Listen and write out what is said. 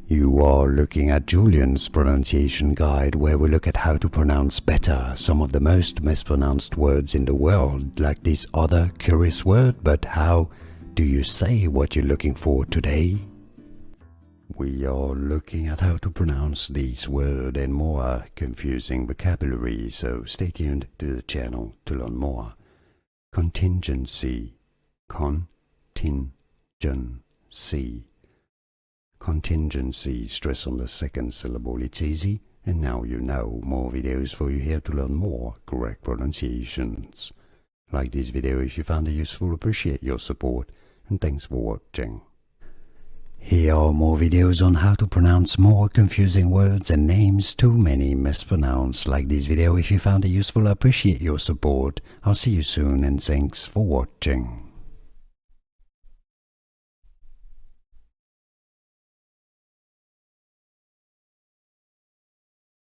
You are looking at Julian's pronunciation guide, where we look at how to pronounce better some of the most mispronounced words in the world, like this other curious word. But how do you say what you're looking for today? We are looking at how to pronounce this word and more confusing vocabulary, so stay tuned to the channel to learn more. Contingency. Contingency. Contingency, stress on the second syllable, it's easy, and now you know. More videos for you here to learn more correct pronunciations. Like this video if you found it useful, appreciate your support, and thanks for watching. Here are more videos on how to pronounce more confusing words and names too many mispronounced. Like this video if you found it useful, appreciate your support. I'll see you soon, and thanks for watching.